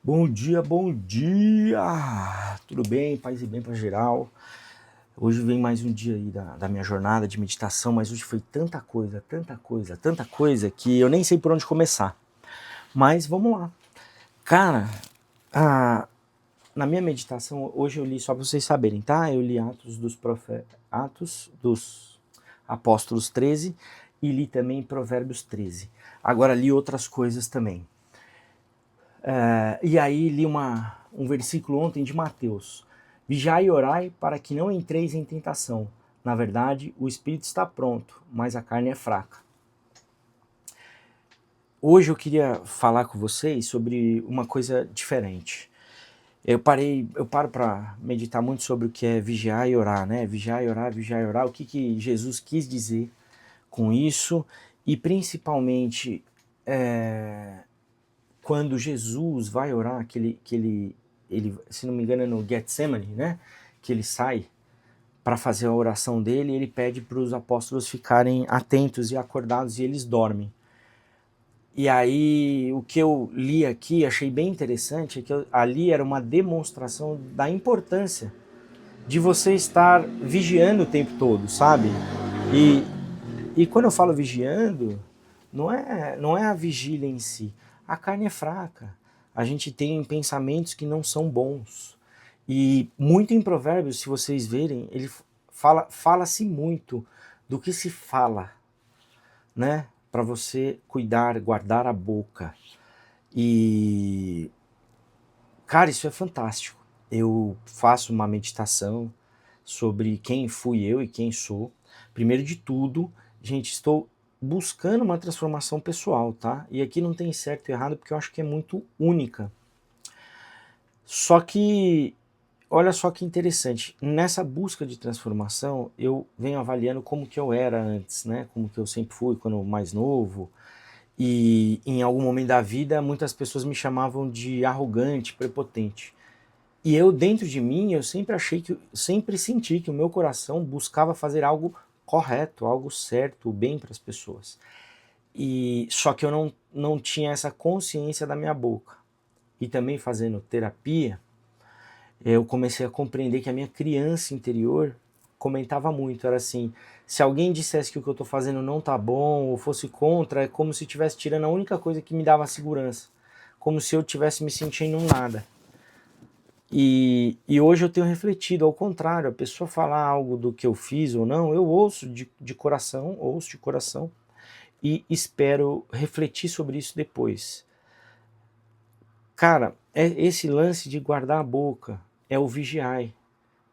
Bom dia, bom dia! Tudo bem? Paz e bem para geral. Hoje vem mais um dia aí da minha jornada de meditação, mas hoje foi tanta coisa, tanta coisa que eu nem sei por onde começar. Mas vamos lá. Cara, na minha meditação, hoje eu li, só para vocês saberem, tá? Eu li Atos dos Apóstolos 13 e li também Provérbios 13. Agora li outras coisas também. E aí li um versículo ontem de Mateus. Vigiai e orai para que não entreis em tentação. Na verdade, o espírito está pronto, mas a carne é fraca. Hoje eu queria falar com vocês sobre uma coisa diferente. Eu paro para meditar muito sobre o que é vigiar e orar, né? Vigiar e orar, vigiar e orar. O que Jesus quis dizer com isso e principalmente quando Jesus vai orar, que ele, se não me engano, é no Getsemane, né? Que ele sai para fazer a oração dele, ele pede para os apóstolos ficarem atentos e acordados e eles dormem. E aí, o que eu li aqui, achei bem interessante, é que ali era uma demonstração da importância de você estar vigiando o tempo todo, sabe? E quando eu falo vigiando, não é a vigília em si. A carne é fraca. A gente tem pensamentos que não são bons. E muito em Provérbios, se vocês verem, ele fala-se muito do que se fala, né? Para você cuidar, guardar a boca. E, cara, isso é fantástico. Eu faço uma meditação sobre quem fui eu e quem sou. Primeiro de tudo, gente, estou buscando uma transformação pessoal, tá? E aqui não tem certo e errado porque eu acho que é muito única. Só que, olha só que interessante, nessa busca de transformação, eu venho avaliando como que eu era antes, né? Como que eu sempre fui quando mais novo. E em algum momento da vida, muitas pessoas me chamavam de arrogante, prepotente. E eu, dentro de mim, eu sempre senti que o meu coração buscava fazer algo correto, algo certo, o bem para as pessoas. E só que eu não tinha essa consciência da minha boca. E também fazendo terapia, eu comecei a compreender que a minha criança interior comentava muito, era assim, se alguém dissesse que o que eu estou fazendo não tá bom ou fosse contra, é como se estivesse tirando a única coisa que me dava segurança, como se eu estivesse me sentindo um nada. E hoje eu tenho refletido, ao contrário, a pessoa falar algo do que eu fiz ou não, eu ouço de coração e espero refletir sobre isso depois. Cara, esse lance de guardar a boca é o vigiar.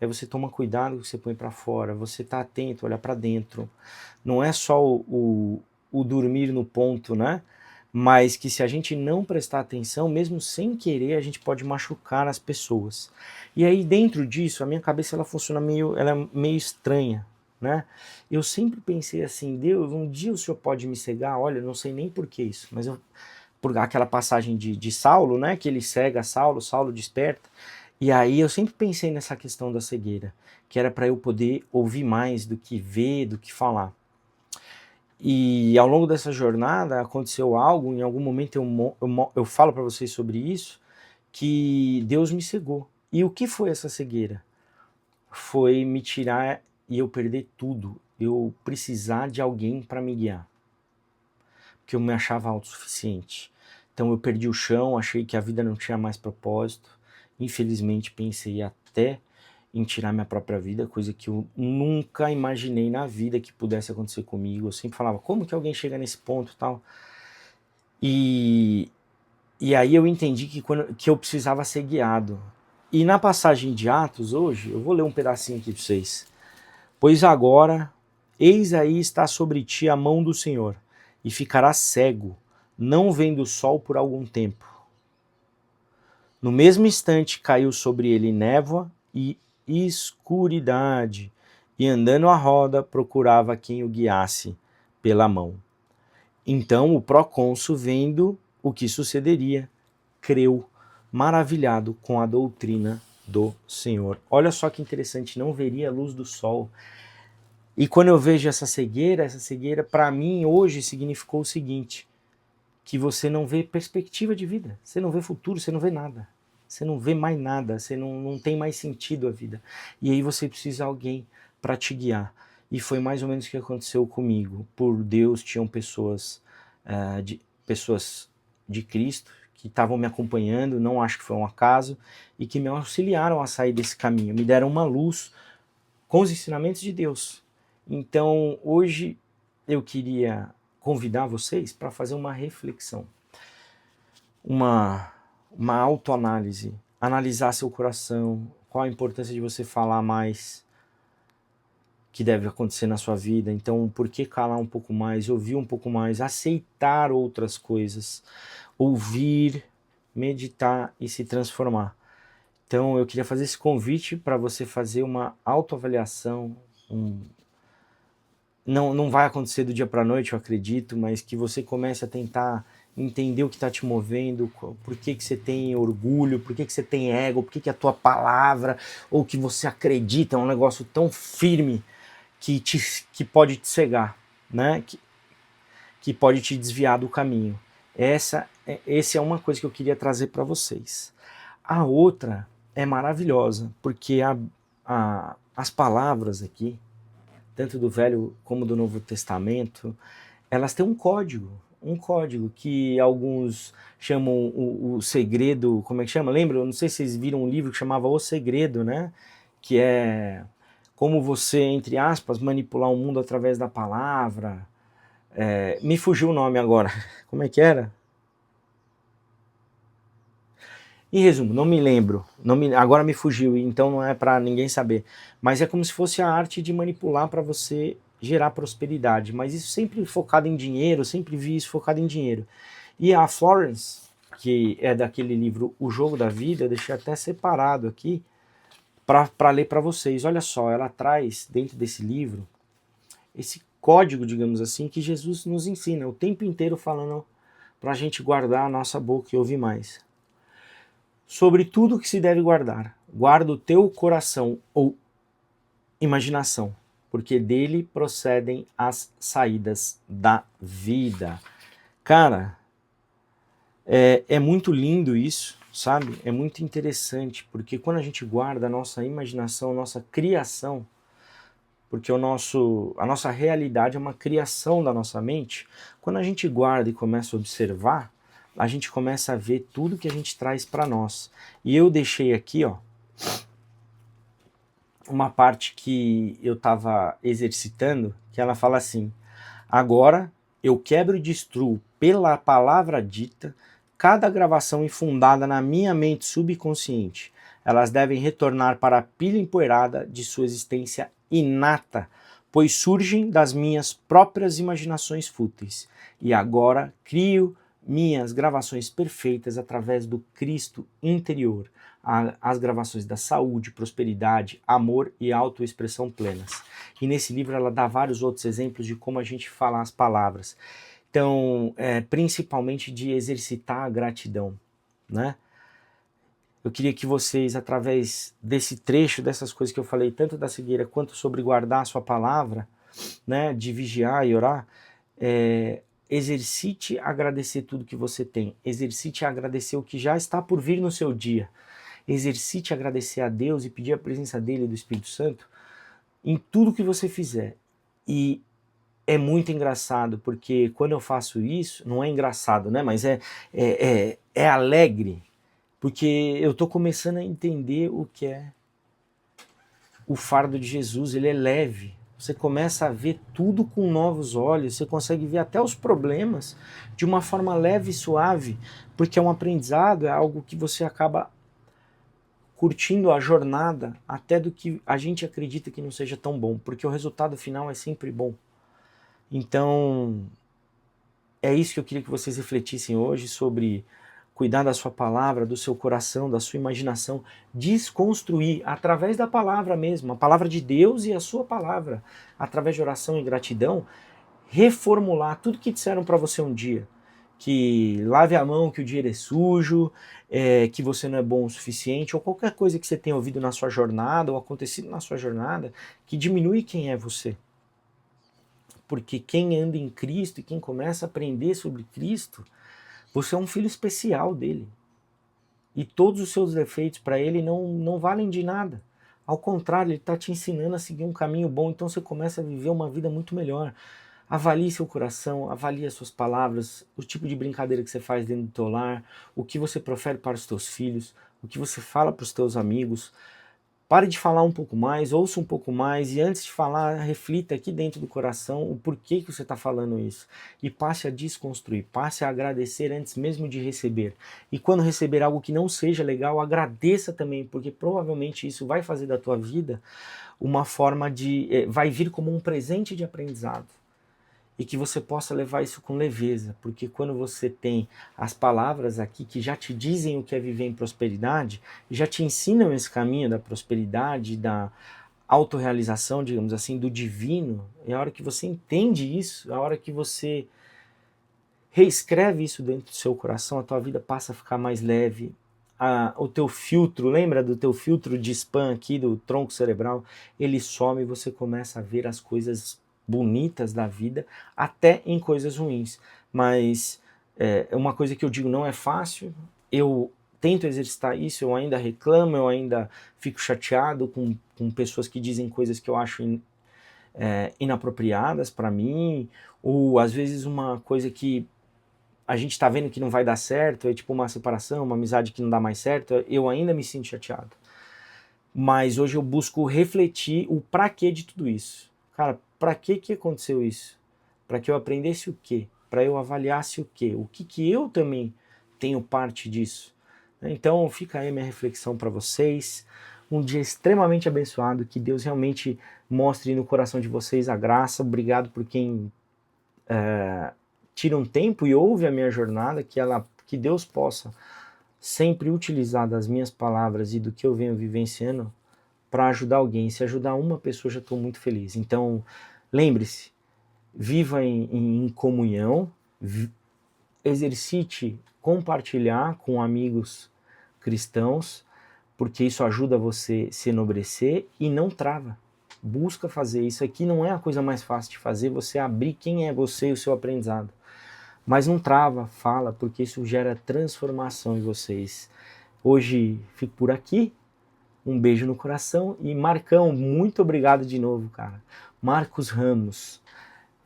É você tomar cuidado com o que você põe para fora, você tá atento, olhar para dentro. Não é só o dormir no ponto, né? Mas que se a gente não prestar atenção, mesmo sem querer, a gente pode machucar as pessoas. E aí dentro disso, a minha cabeça ela funciona ela é meio estranha, né? Eu sempre pensei assim, Deus, um dia o Senhor pode me cegar? Olha, não sei nem por que isso, mas por aquela passagem de Saulo, né? Que ele cega Saulo, Saulo desperta. E aí eu sempre pensei nessa questão da cegueira, que era para eu poder ouvir mais do que ver, do que falar. E ao longo dessa jornada aconteceu algo, em algum momento eu falo para vocês sobre isso, que Deus me cegou. E o que foi essa cegueira? Foi me tirar e eu perder tudo, eu precisar de alguém para me guiar, porque eu me achava autossuficiente. Então eu perdi o chão, achei que a vida não tinha mais propósito, infelizmente pensei até em tirar minha própria vida, coisa que eu nunca imaginei na vida que pudesse acontecer comigo. Eu sempre falava, como que alguém chega nesse ponto e tal? E aí eu entendi que eu precisava ser guiado. E na passagem de Atos hoje, eu vou ler um pedacinho aqui para vocês. Pois agora, eis aí está sobre ti a mão do Senhor, e ficarás cego, não vendo o sol por algum tempo. No mesmo instante caiu sobre ele névoa e escuridade, e andando à roda procurava quem o guiasse pela mão. Então o procônsul, vendo o que sucederia, creu, maravilhado com a doutrina do Senhor. Olha só que interessante, não veria a luz do sol. E quando eu vejo essa cegueira para mim hoje significou o seguinte, que você não vê perspectiva de vida, você não vê futuro, você não vê nada. Você não vê mais nada, você não tem mais sentido a vida. E aí você precisa de alguém para te guiar. E foi mais ou menos o que aconteceu comigo. Por Deus, tinham pessoas de Cristo que estavam me acompanhando, não acho que foi um acaso, e que me auxiliaram a sair desse caminho, me deram uma luz com os ensinamentos de Deus. Então, hoje eu queria convidar vocês para fazer uma reflexão, uma autoanálise, analisar seu coração, qual a importância de você falar mais que deve acontecer na sua vida. Então, por que calar um pouco mais, ouvir um pouco mais, aceitar outras coisas, ouvir, meditar e se transformar. Então, eu queria fazer esse convite para você fazer uma autoavaliação. Não vai acontecer do dia para a noite, eu acredito, mas que você comece a tentar entender o que está te movendo, por que você tem orgulho, por que você tem ego, por que a tua palavra, ou que você acredita é um negócio tão firme que pode te cegar, né? Que pode te desviar do caminho. Essa é uma coisa que eu queria trazer para vocês. A outra é maravilhosa, porque as palavras aqui, tanto do Velho como do Novo Testamento, elas têm um código que alguns chamam o segredo, como é que chama? Lembra? Eu não sei se vocês viram um livro que chamava O Segredo, né? Que é como você, entre aspas, manipular o mundo através da palavra. Me fugiu o nome agora. Como é que era? Em resumo, não me lembro. Agora me fugiu, então não é para ninguém saber. Mas é como se fosse a arte de manipular para você gerar prosperidade. Mas isso sempre focado em dinheiro, sempre vi isso focado em dinheiro. E a Florence, que é daquele livro O Jogo da Vida, eu deixei até separado aqui para ler para vocês. Olha só, ela traz dentro desse livro esse código, digamos assim, que Jesus nos ensina o tempo inteiro falando para a gente guardar a nossa boca e ouvir mais. Sobre tudo que se deve guardar, guarda o teu coração ou imaginação, porque dele procedem as saídas da vida. Cara, é muito lindo isso, sabe? É muito interessante, porque quando a gente guarda a nossa imaginação, a nossa criação, porque a nossa realidade é uma criação da nossa mente, quando a gente guarda e começa a observar, a gente começa a ver tudo que a gente traz para nós. E eu deixei aqui, ó, uma parte que eu estava exercitando, que ela fala assim: agora eu quebro e destruo pela palavra dita cada gravação infundada na minha mente subconsciente. Elas devem retornar para a pilha empoeirada de sua existência inata, pois surgem das minhas próprias imaginações fúteis. E agora crio minhas gravações perfeitas através do Cristo interior, as gravações da saúde, prosperidade, amor e autoexpressão plenas. E nesse livro ela dá vários outros exemplos de como a gente fala as palavras. Então, principalmente de exercitar a gratidão, né? Eu queria que vocês, através desse trecho, dessas coisas que eu falei, tanto da cegueira quanto sobre guardar a sua palavra, né, de vigiar e orar, exercite agradecer tudo que você tem, exercite agradecer o que já está por vir no seu dia, exercite agradecer a Deus e pedir a presença dele e do Espírito Santo em tudo que você fizer. E é muito engraçado, porque quando eu faço isso, não é engraçado, né, mas é alegre, porque eu estou começando a entender o que é o fardo de Jesus. Ele é leve. Você começa a ver tudo com novos olhos, você consegue ver até os problemas de uma forma leve e suave, porque é um aprendizado, é algo que você acaba curtindo a jornada até do que a gente acredita que não seja tão bom, porque o resultado final é sempre bom. Então, é isso que eu queria que vocês refletissem hoje, sobre cuidar da sua palavra, do seu coração, da sua imaginação, desconstruir através da palavra mesmo, a palavra de Deus e a sua palavra, através de oração e gratidão, reformular tudo que disseram para você um dia, que lave a mão, que o dinheiro é sujo, que você não é bom o suficiente, ou qualquer coisa que você tenha ouvido na sua jornada, ou acontecido na sua jornada, que diminui quem é você. Porque quem anda em Cristo e quem começa a aprender sobre Cristo, Você é um filho especial dele. E todos os seus defeitos para ele não valem de nada. Ao contrário, ele está te ensinando a seguir um caminho bom, então você começa a viver uma vida muito melhor. Avalie seu coração, avalie as suas palavras, o tipo de brincadeira que você faz dentro do teu lar, o que você profere para os teus filhos, o que você fala para os teus amigos. Pare de falar um pouco mais, ouça um pouco mais e antes de falar, reflita aqui dentro do coração o porquê que você está falando isso. E passe a desconstruir, passe a agradecer antes mesmo de receber. E quando receber algo que não seja legal, agradeça também, porque provavelmente isso vai fazer da tua vida uma forma de... vai vir como um presente de aprendizado. E que você possa levar isso com leveza, porque quando você tem as palavras aqui que já te dizem o que é viver em prosperidade, já te ensinam esse caminho da prosperidade, da autorrealização, digamos assim, do divino, é a hora que você entende isso, é a hora que você reescreve isso dentro do seu coração, a tua vida passa a ficar mais leve, o teu filtro, lembra do teu filtro de spam aqui, do tronco cerebral, ele some e você começa a ver as coisas bonitas da vida, até em coisas ruins. Mas é uma coisa que eu digo, não é fácil, eu tento exercitar isso, eu ainda reclamo, eu ainda fico chateado com pessoas que dizem coisas que eu acho inapropriadas para mim, ou às vezes uma coisa que a gente está vendo que não vai dar certo, é tipo uma separação, uma amizade que não dá mais certo, eu ainda me sinto chateado. Mas hoje eu busco refletir o pra quê de tudo isso. Cara, pra que aconteceu isso? Para que eu aprendesse o quê? Para eu avaliasse o quê? O que eu também tenho parte disso? Então fica aí minha reflexão para vocês. Um dia extremamente abençoado, que Deus realmente mostre no coração de vocês a graça. Obrigado por quem tira um tempo e ouve a minha jornada, que Deus possa sempre utilizar das minhas palavras e do que eu venho vivenciando para ajudar alguém. Se ajudar uma pessoa, já estou muito feliz. Então, lembre-se, viva em comunhão, exercite compartilhar com amigos cristãos, porque isso ajuda você a se enobrecer e não trava. Busca fazer isso aqui, não é a coisa mais fácil de fazer, você abrir quem é você e o seu aprendizado. Mas não trava, fala, porque isso gera transformação em vocês. Hoje fico por aqui, um beijo no coração e Marcão, muito obrigado de novo, cara. Marcos Ramos,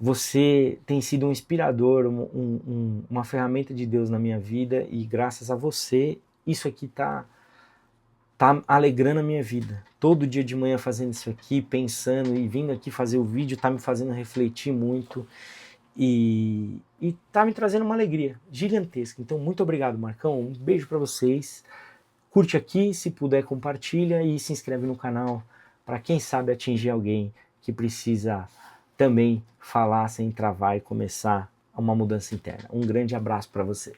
você tem sido um inspirador, uma ferramenta de Deus na minha vida e graças a você, isso aqui tá alegrando a minha vida. Todo dia de manhã fazendo isso aqui, pensando e vindo aqui fazer o vídeo, tá me fazendo refletir muito. E tá me trazendo uma alegria gigantesca. Então, muito obrigado, Marcão. Um beijo para vocês. Curte aqui, se puder, compartilha e se inscreve no canal para quem sabe atingir alguém que precisa também falar sem travar e começar uma mudança interna. Um grande abraço para você.